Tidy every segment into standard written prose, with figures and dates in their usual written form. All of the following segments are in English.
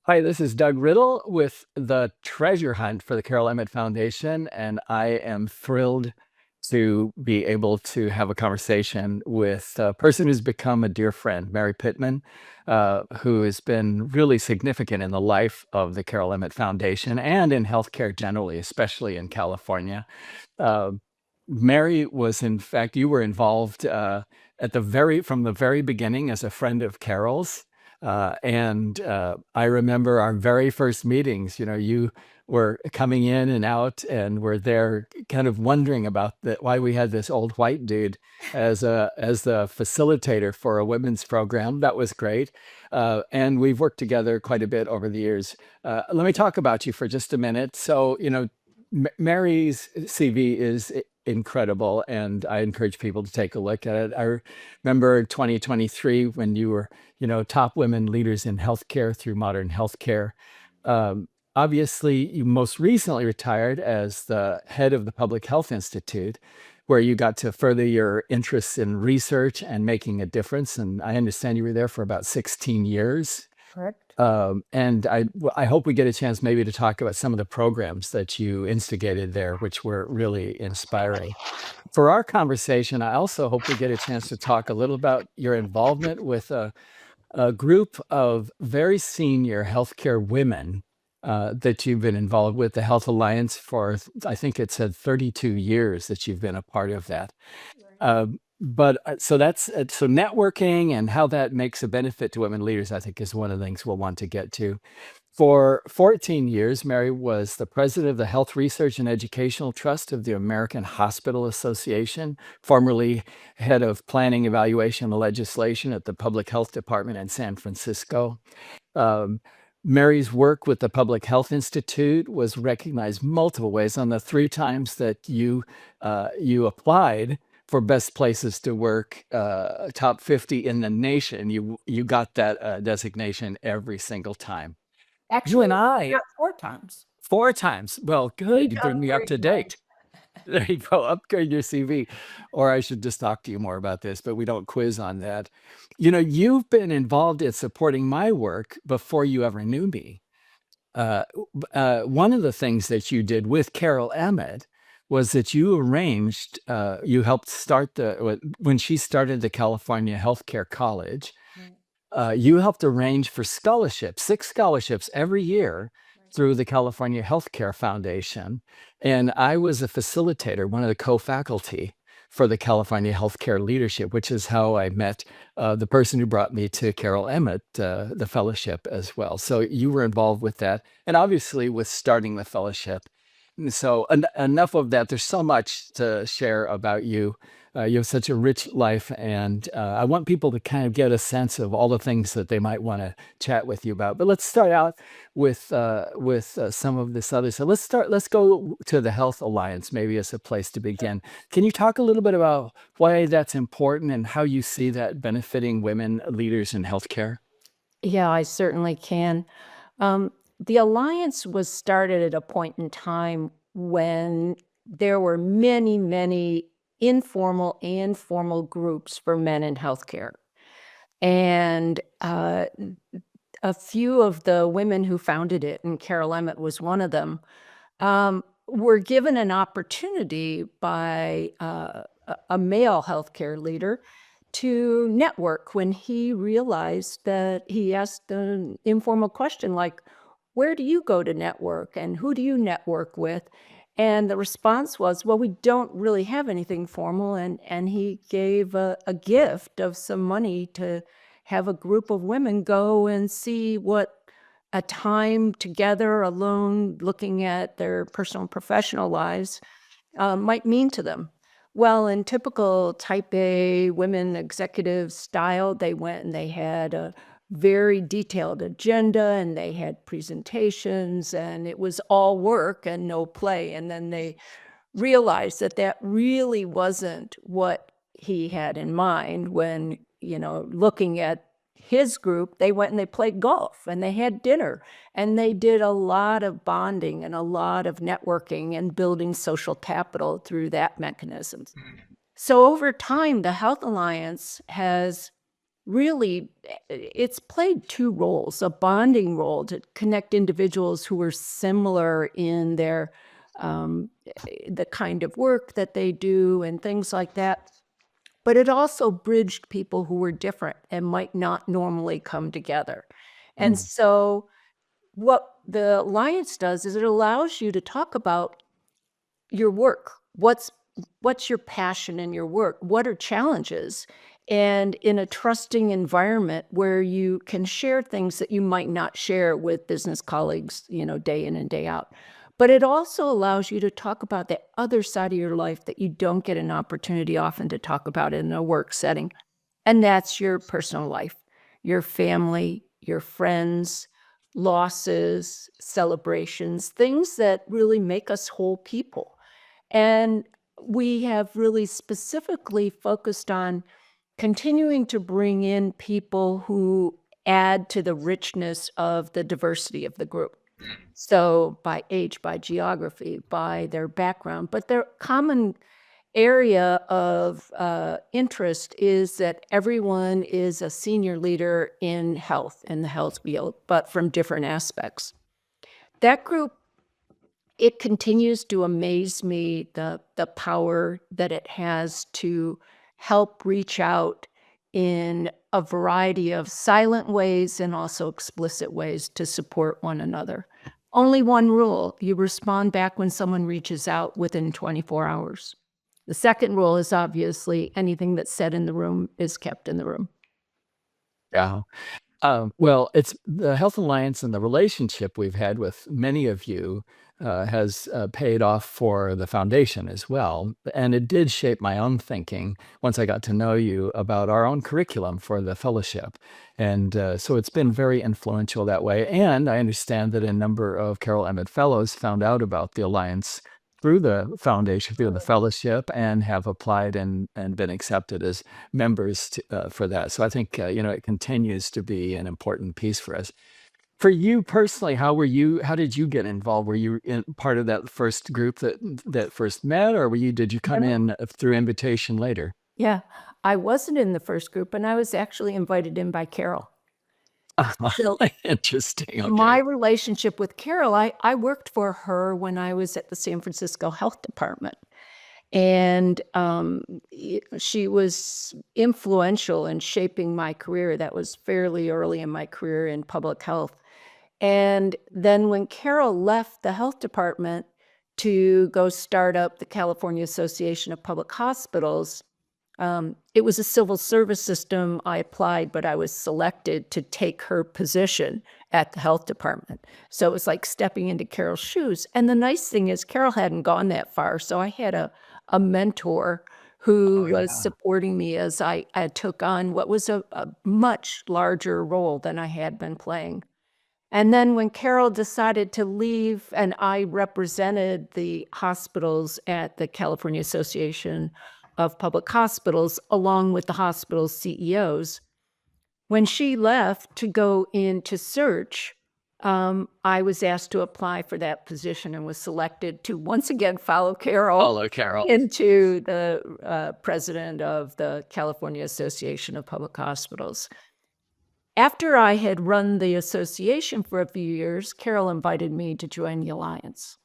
Hi, this is Doug Riddle with the Treasure Hunt for the Carol Emmott Foundation, and I am thrilled to be able to have a conversation with a person who's become a dear friend, Mary Pittman, who has been really significant in the life of the Carol Emmott Foundation and in healthcare generally, especially in California. Uh, Mary was, in fact, you were involved from the very beginning as a friend of Carol's. And I remember our very first meetings. You were coming in and out, and were there, kind of wondering about why we had this old white dude as the facilitator for a women's program. That was great, and we've worked together quite a bit over the years. Let me talk about you for just a minute. So, Mary's CV is incredible, and I encourage people to take a look at it. I remember 2023 when you were, top women leaders in healthcare through modern healthcare. Obviously, you most recently retired as the head of the Public Health Institute, where you got to further your interests in research and making a difference. And I understand you were there for about 16 years. Correct. And I hope we get a chance maybe to talk about some of the programs that you instigated there, which were really inspiring. For our conversation, I also hope we get a chance to talk a little about your involvement with a group of very senior healthcare women that you've been involved with, the Health Alliance, for, I think it said 32 years that you've been a part of that. So networking and how that makes a benefit to women leaders, I think, is one of the things we'll want to get to. For 14 years, Mary was the president of the Health Research and Educational Trust of the American Hospital Association, formerly head of planning, evaluation, and legislation at the Public Health Department in San Francisco. Um, Mary's work with the Public Health Institute was recognized multiple ways. On the three times that you applied for best places to work, top 50 in the nation, you got that designation every single time. You Actually, and I, got 4 times. four times. Well, Need good. You to bring me up upgrade to mine. date. There you go. Upgrade your CV. Or I should just talk to you more about this, but we don't quiz on that. You've been involved in supporting my work before you ever knew me. One of the things that you did with Carol Emmett was that you helped start when she started the California Healthcare College. Right. You helped arrange for scholarships, 6 scholarships every year through the California Healthcare Foundation. And I was a facilitator, one of the co-faculty for the California Healthcare Leadership, which is how I met the person who brought me to Carol Emmett, the fellowship as well. So you were involved with that, and obviously with starting the fellowship. And so enough of that. There's so much to share about you. You have such a rich life, and I want people to kind of get a sense of all the things that they might want to chat with you about. But let's start out with some of this other. So Let's go to the Health Alliance, maybe as a place to begin. Can you talk a little bit about why that's important and how you see that benefiting women leaders in healthcare? Yeah, I certainly can. The Alliance was started at a point in time when there were many, many informal and formal groups for men in healthcare. And a few of the women who founded it, and Carol Emmett was one of them, were given an opportunity by a male healthcare leader to network when he realized that he asked an informal question like, where do you go to network and who do you network with? And the response was, well, we don't really have anything formal. And he gave a gift of some money to have a group of women go and see what a time together alone looking at their personal and professional lives might mean to them. Well, in typical type A women executive style, they went and they had a very detailed agenda and they had presentations and it was all work and no play. And then they realized that that really wasn't what he had in mind when, looking at his group, they went and they played golf and they had dinner and they did a lot of bonding and a lot of networking and building social capital through that mechanism. So over time, the Health Alliance has really, it's played two roles: a bonding role to connect individuals who are similar in their the kind of work that they do and things like that. But it also bridged people who were different and might not normally come together. And Mm. so what the Alliance does is it allows you to talk about your work. What's your passion in your work? What are challenges? And in a trusting environment where you can share things that you might not share with business colleagues, day in and day out. But it also allows you to talk about the other side of your life that you don't get an opportunity often to talk about in a work setting. And that's your personal life, your family, your friends, losses, celebrations, things that really make us whole people. And we have really specifically focused on continuing to bring in people who add to the richness of the diversity of the group. So by age, by geography, by their background, but their common area of interest is that everyone is a senior leader in health, in the health field, but from different aspects. That group, it continues to amaze me, the power that it has to help reach out in a variety of silent ways and also explicit ways to support one another. Only one rule: you respond back when someone reaches out within 24 hours. The second rule is obviously anything that's said in the room is kept in the room. Yeah. Well, it's the Health Alliance and the relationship we've had with many of you has paid off for the foundation as well. And it did shape my own thinking once I got to know you about our own curriculum for the fellowship. And so it's been very influential that way. And I understand that a number of Carol Emmett Fellows found out about the Alliance through the foundation, through the fellowship, and have applied and been accepted as members for that. So I think it continues to be an important piece for us. For you personally, how did you get involved? Were you in part of that first group that first met, or did you come in through invitation later? Yeah, I wasn't in the first group, and I was actually invited in by Carol. So Interesting. my Okay. relationship with Carol, I worked for her when I was at the San Francisco Health Department. And she was influential in shaping my career. That was fairly early in my career in public health. And then when Carol left the health department to go start up the California Association of Public Hospitals, it was a civil service system. I applied, but I was selected to take her position at the health department. So it was like stepping into Carol's shoes. And the nice thing is Carol hadn't gone that far. So I had a mentor Oh who was yeah. supporting me as I took on what was a much larger role than I had been playing. And then when Carol decided to leave, and I represented the hospitals at the California Association of Public Hospitals, along with the hospital CEOs, when she left to go into search, I was asked to apply for that position and was selected to once again follow Carol Hello, Carol. into the president of the California Association of Public Hospitals. After I had run the association for a few years, Carol invited me to join the Alliance.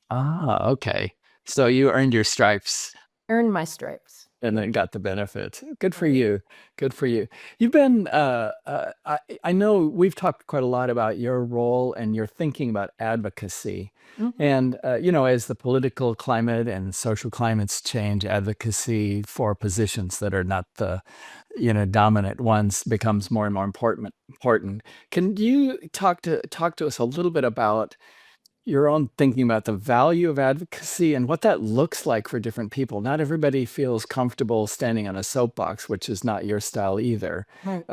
Ah, okay. So you earned your stripes Earned my stripes. and then got the benefit. Good for Right. you. Good for you. You've been, I know we've talked quite a lot about your role and your thinking about advocacy. Mhm. And, as the political climate and social climates change, advocacy for positions that are not the, dominant ones becomes more and more important. Can you talk to us a little bit about your own thinking about the value of advocacy and what that looks like for different people? Not everybody feels comfortable standing on a soapbox, which is not your style either. Right.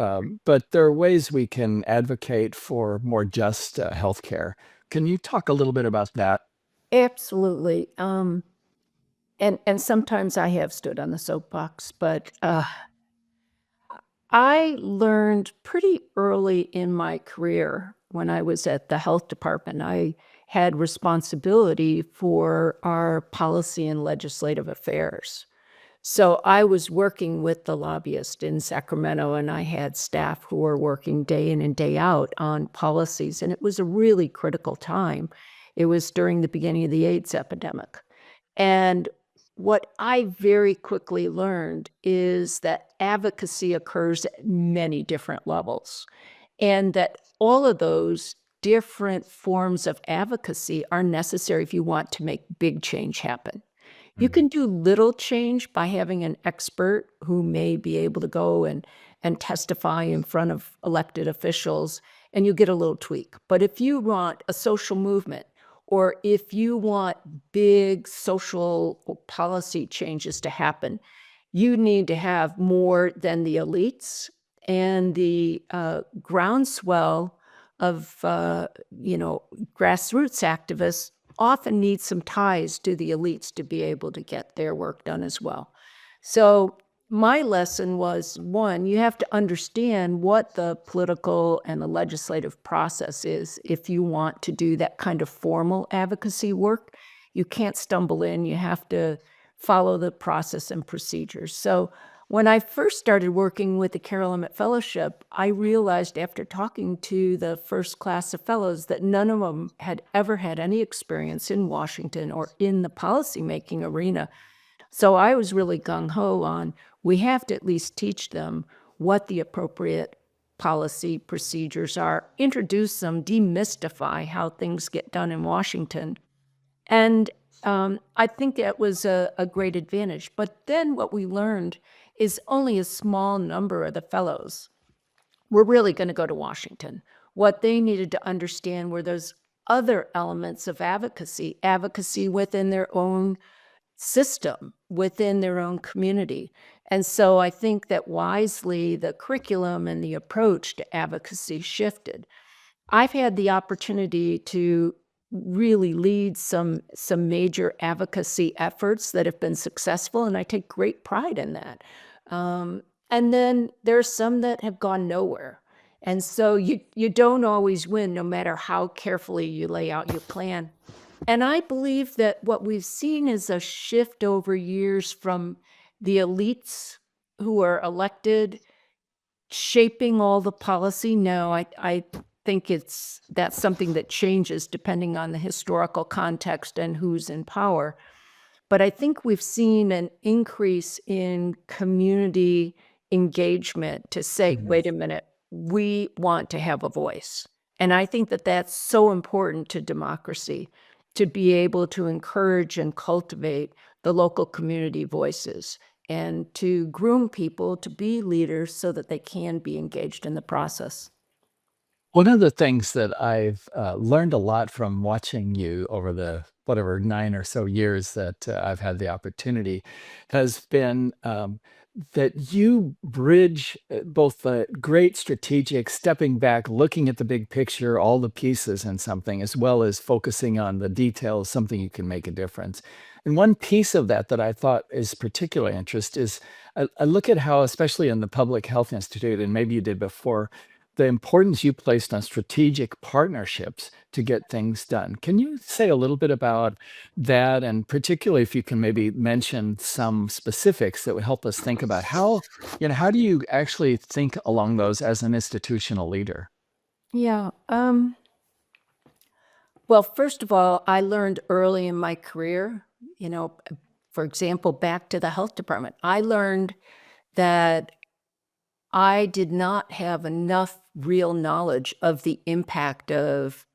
But there are ways we can advocate for more just healthcare. Can you talk a little bit about that? Absolutely. And sometimes I have stood on the soapbox, but I learned pretty early in my career when I was at the health department. I had responsibility for our policy and legislative affairs. So I was working with the lobbyist in Sacramento, and I had staff who were working day in and day out on policies, and it was a really critical time. It was during the beginning of the AIDS epidemic. And what I very quickly learned is that advocacy occurs at many different levels, and that all of those different forms of advocacy are necessary if you want to make big change happen. You Mm. can do little change by having an expert who may be able to go and testify in front of elected officials, and you get a little tweak. But if you want a social movement, or if you want big social or policy changes to happen, you need to have more than the elites and the groundswell of grassroots activists often need some ties to the elites to be able to get their work done as well. So my lesson was, one, you have to understand what the political and the legislative process is if you want to do that kind of formal advocacy work. You can't stumble in. You have to follow the process and procedures. So when I first started working with the Carol Emmott Fellowship, I realized after talking to the first class of fellows that none of them had ever had any experience in Washington or in the policymaking arena. So I was really gung-ho on, we have to at least teach them what the appropriate policy procedures are, introduce them, demystify how things get done in Washington. And I think that was a great advantage. But then what we learned is only a small number of the fellows were really going to go to Washington. What they needed to understand were those other elements of advocacy, advocacy within their own system, within their own community. And so I think that wisely the curriculum and the approach to advocacy shifted. I've had the opportunity to really lead some major advocacy efforts that have been successful, and I take great pride in that. And then there's some that have gone nowhere. And so you don't always win, no matter how carefully you lay out your plan. And I believe that what we've seen is a shift over years from the elites who are elected shaping all the policy. No, I think that's something that changes depending on the historical context and who's in power. But I think we've seen an increase in community engagement to say, Mhm. wait a minute, we want to have a voice. And I think that that's so important to democracy, to be able to encourage and cultivate the local community voices and to groom people to be leaders so that they can be engaged in the process. One of the things that I've learned a lot from watching you over the whatever 9 or so years that I've had the opportunity has been that you bridge both the great strategic stepping back, looking at the big picture, all the pieces in something, as well as focusing on the details, something you can make a difference. And one piece of that that I thought is particular interest is I look at how, especially in the Public Health Institute, and maybe you did before, the importance you placed on strategic partnerships to get things done. Can you say a little bit about that? And particularly if you can maybe mention some specifics that would help us think about how do you actually think along those as an institutional leader? Yeah. Well, first of all, I learned early in my career, you know, for example, back to the health department, I learned that I did not have enough real knowledge of the impact of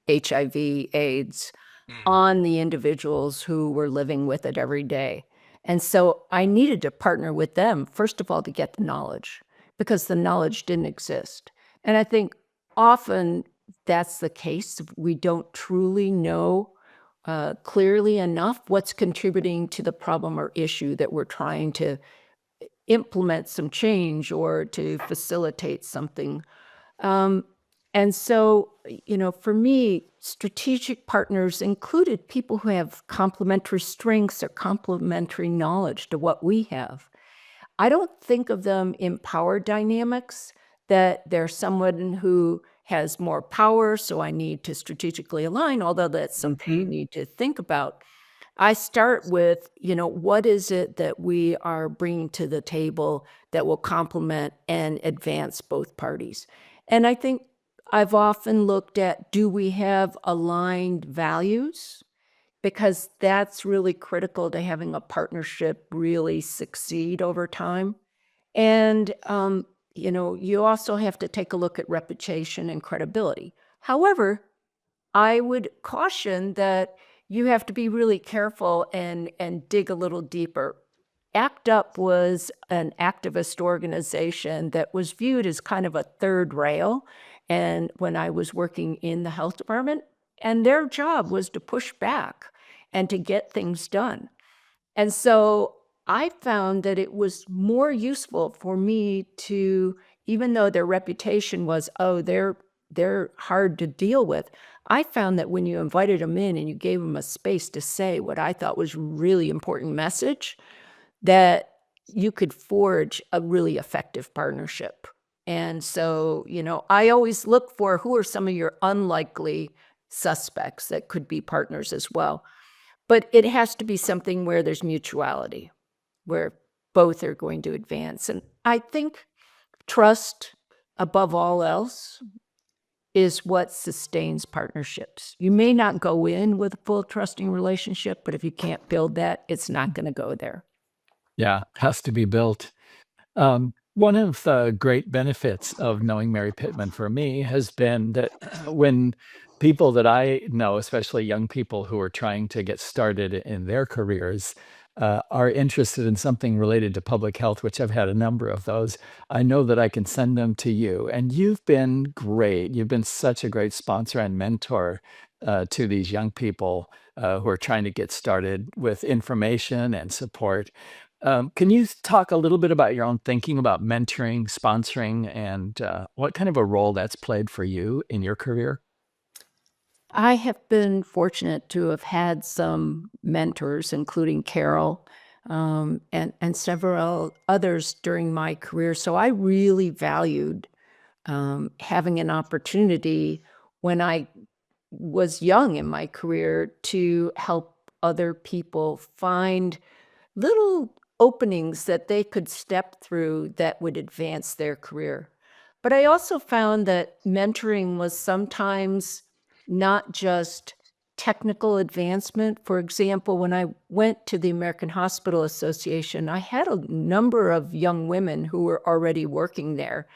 HIV, AIDS Mm. on the individuals who were living with it every day. And so I needed to partner with them, first of all, to get the knowledge, because the knowledge didn't exist. And I think often that's the case. We don't truly know clearly enough what's contributing to the problem or issue that we're trying to implement some change or to facilitate something. Um, and so, for me, strategic partners included people who have complementary strengths or complementary knowledge to what we have. I don't think of them in power dynamics, that there's someone who has more power, so I need to strategically align, although that's something you Mhm. need to think about. I start with, what is it that we are bringing to the table that will complement and advance both parties? And I think I've often looked at, do we have aligned values? Because that's really critical to having a partnership really succeed over time. And, you also have to take a look at reputation and credibility. However, I would caution that you have to be really careful and dig a little deeper. ACT UP was an activist organization that was viewed as kind of a third rail, and when I was working in the health department, and their job was to push back and to get things done. And so I found that it was more useful for me to, even though their reputation was, oh, they're hard to deal with. I found that when you invited them in and you gave them a space to say what I thought was really important message, that you could forge a really effective partnership. And so, I always look for who are some of your unlikely suspects that could be partners as well. But it has to be something where there's mutuality, where both are going to advance. And I think trust, above all else, is what sustains partnerships. You may not go in with a full trusting relationship, but if you can't build that, it's not going to go there. Yeah, has to be built. One of the great benefits of knowing Mary Pittman for me has been that when people that I know, especially young people who are trying to get started in their careers, are interested in something related to public health, which I've had a number of those, I know that I can send them to you. And you've been great. You've been such a great sponsor and mentor to these young people who are trying to get started with information and support. Can you talk a little bit about your own thinking about mentoring, sponsoring, and what kind of a role that's played for you in your career? I have been fortunate to have had some mentors, including Carol, and several others during my career. So I really valued having an opportunity when I was young in my career to help other people find little openings that they could step through that would advance their career. But I also found that mentoring was sometimes not just technical advancement. For example, when I went to the American Hospital Association, I had a number of young women who were already working there,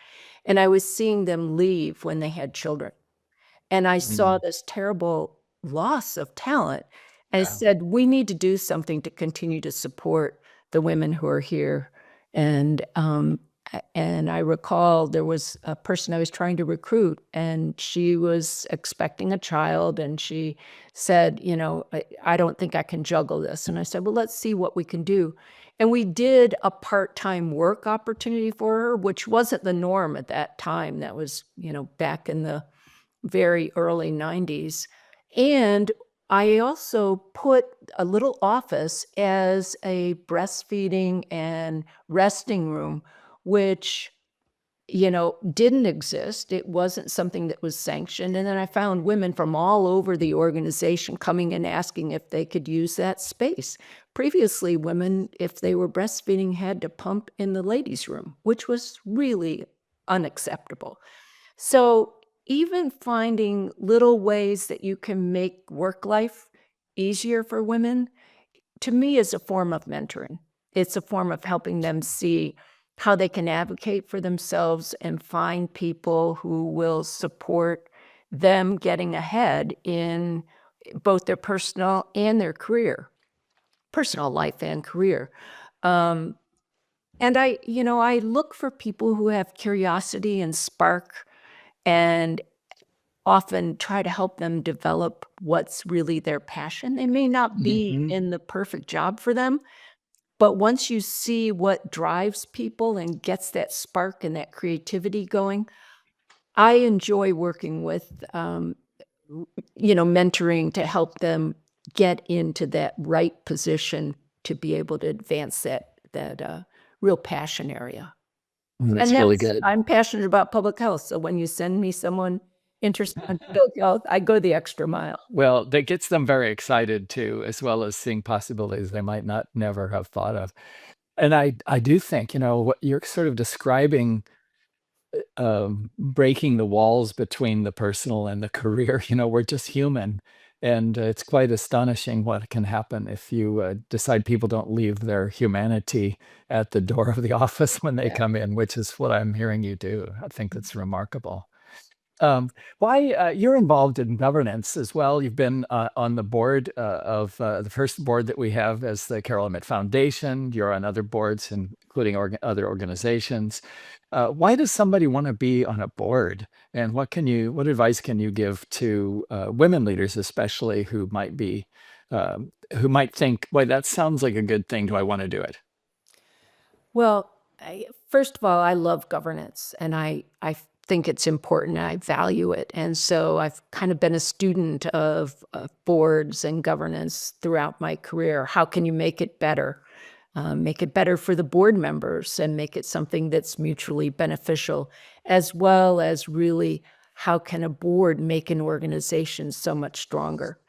and I was seeing them leave when they had children. And I saw Mm, this terrible loss of talent. I yeah. said, "We need to do something to continue to support the women who are here." And, and I recall there was a person I was trying to recruit, and she was expecting a child, and she said, "I don't think I can juggle this." And I said, "Well, let's see what we can do." And we did a part-time work opportunity for her, which wasn't the norm at that time. That was, back in the very early 90s. And I also put a little office as a breastfeeding and resting room, which, didn't exist. It wasn't something that was sanctioned. And then I found women from all over the organization coming and asking if they could use that space. Previously, women, if they were breastfeeding, had to pump in the ladies' room, which was really unacceptable. So even finding little ways that you can make work life easier for women, to me, is a form of mentoring. It's a form of helping them see how they can advocate for themselves and find people who will support them getting ahead in both their personal and their career, personal life and career. Um, and I look for people who have curiosity and spark, and often try to help them develop what's really their passion. They may not be Mhm. in the perfect job for them, but once you see what drives people and gets that spark and that creativity going, I enjoy working with, mentoring to help them get into that right position to be able to advance that real passion area. And That's really that's good. I'm passionate about public health, so when you send me someone, interesting. I go the extra mile. Well, that gets them very excited too, as well as seeing possibilities they might not never have thought of. And I do think, what you're sort of describing, breaking the walls between the personal and the career. We're just human. And it's quite astonishing what can happen if you decide people don't leave their humanity at the door of the office when they Yeah. come in, which is what I'm hearing you do. I think that's remarkable. Why you're involved in governance as well. You've been on the board of the first board that we have as the Carol Emmott Foundation. You're on other boards, including other organizations. Why does somebody want to be on a board? And what advice can you give to women leaders, especially who who might think, "Boy, that sounds like a good thing. Do I want to do it?" Well, first of all, I love governance, and I think it's important. And I value it, and so I've kind of been a student of boards and governance throughout my career. How can you make it better? Make it better for the board members, and make it something that's mutually beneficial, as well as really how can a board make an organization so much stronger.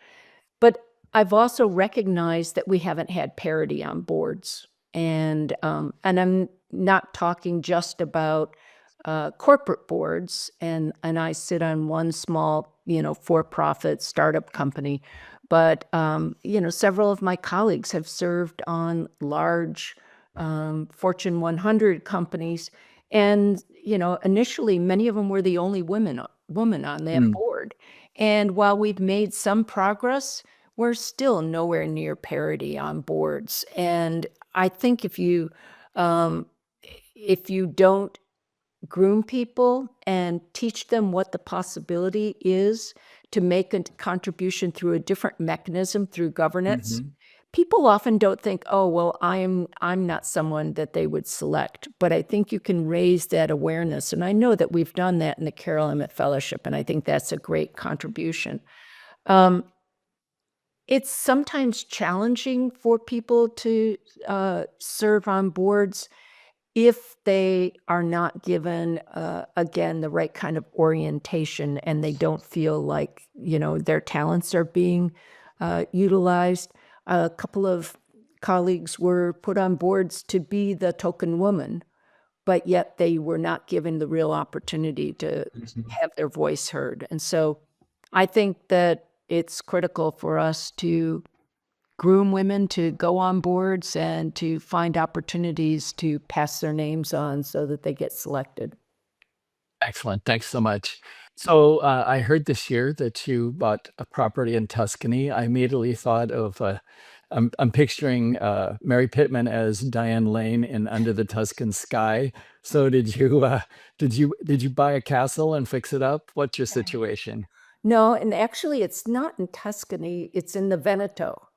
But I've also recognized that we haven't had parity on boards, and I'm not talking just about corporate boards. And I sit on one small, for-profit startup company, but several of my colleagues have served on large Fortune 100 companies, and initially many of them were the only woman on that Mm. board. And while we've made some progress, we're still nowhere near parity on boards. And I think um, if you don't groom people and teach them what the possibility is to make a contribution through a different mechanism through governance, Mhm. people often don't think, oh, well, I'm not someone that they would select. But I think you can raise that awareness. And I know that we've done that in the Carol Emmett Fellowship, and I think that's a great contribution. Um, it's sometimes challenging for people to serve on boards if they are not given, again, the right kind of orientation, and they don't feel like, their talents are being utilized. A couple of colleagues were put on boards to be the token woman, but yet they were not given the real opportunity to Mhm. have their voice heard. And so I think that it's critical for us to groom women to go on boards and to find opportunities to pass their names on so that they get selected. Excellent. Thanks so much. So I heard this year that you bought a property in Tuscany. I immediately thought of I'm picturing Mary Pittman as Diane Lane in Under the Tuscan Sky. So did you buy a castle and fix it up? What's your situation? No, and actually, it's not in Tuscany, it's in the Veneto.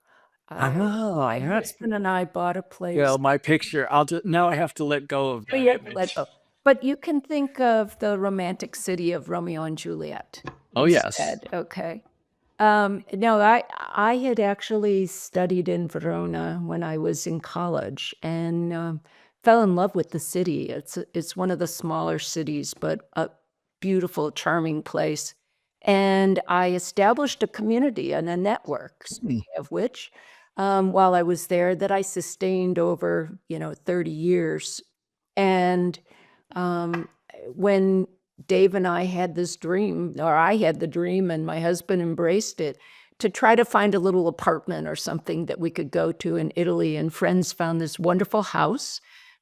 Oh, My husband and I bought a place. my picture. I'll just now I have to let go of Oh, that yeah, let image. go. But you can think of the romantic city of Romeo and Juliet Oh yes. instead, okay? No, I had actually studied in Verona when I was in college, and fell in love with the city. It's one of the smaller cities, but a beautiful, charming place. And I established a community and a network, Hmm. speaking of which, while I was there, that I sustained over 30 years. And when Dave and I had this dream, or I had the dream and my husband embraced it, to try to find a little apartment or something that we could go to in Italy. And friends found this wonderful house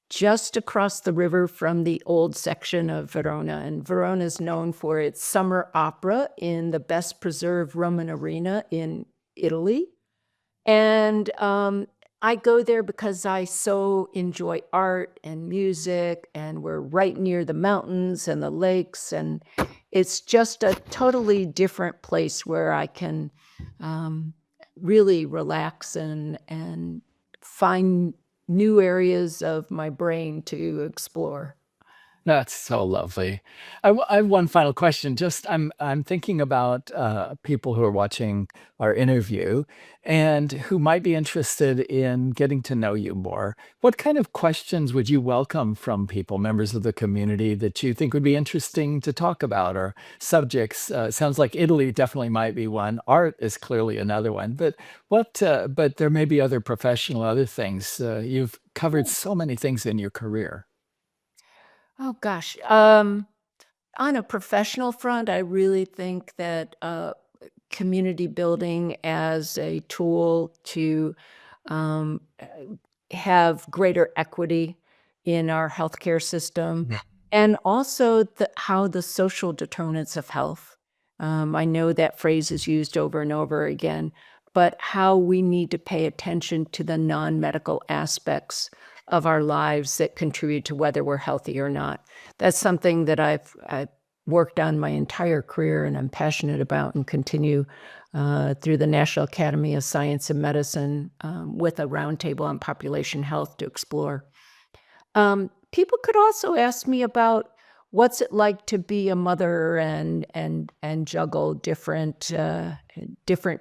just across the river from the old section of Verona. And Verona is known for its summer opera in the best preserved Roman arena in Italy. And I go there because I so enjoy art and music, and we're right near the mountains and the lakes, and it's just a totally different place where I can um, really relax and find new areas of my brain to explore. That's so lovely. I have one final question. Just I'm thinking about people who are watching our interview and who might be interested in getting to know you more. What kind of questions would you welcome from people, members of the community, that you think would be interesting to talk about, or subjects? Sounds like Italy definitely might be one. Art is clearly another one. But what? But there may be other professional, other things. You've covered so many things in your career. Oh gosh. On a professional front, I really think that community building as a tool to um, have greater equity in our healthcare system, Yeah. and also how the social determinants of health. I know that phrase is used over and over again, but how we need to pay attention to the non-medical aspects of our lives that contribute to whether we're healthy or not. That's something that I've worked on my entire career and I'm passionate about, and continue through the National Academy of Science and Medicine with a roundtable on population health to explore. People could also ask me about what's it like to be a mother and juggle different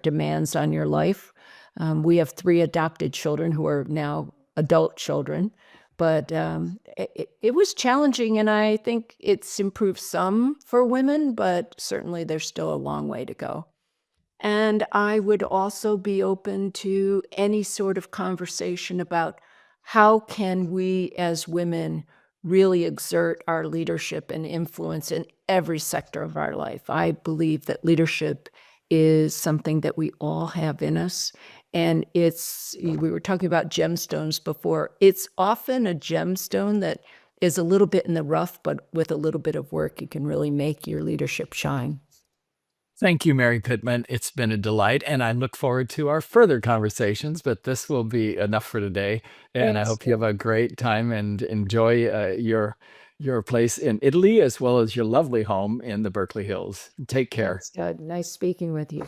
demands on your life. We have 3 adopted children who are now adult children, but it was challenging, and I think it's improved some for women, but certainly there's still a long way to go. And I would also be open to any sort of conversation about how can we as women really exert our leadership and influence in every sector of our life. I believe that leadership is something that we all have in us. And we were talking about gemstones before. It's often a gemstone that is a little bit in the rough, but with a little bit of work, you can really make your leadership shine. Thank you, Mary Pittman. It's been a delight, and I look forward to our further conversations. But this will be enough for today, and I Thanks. hope you have a great time and enjoy your place in Italy as well as your lovely home in the Berkeley Hills. Take care. Thanks, Doug. Nice speaking with you.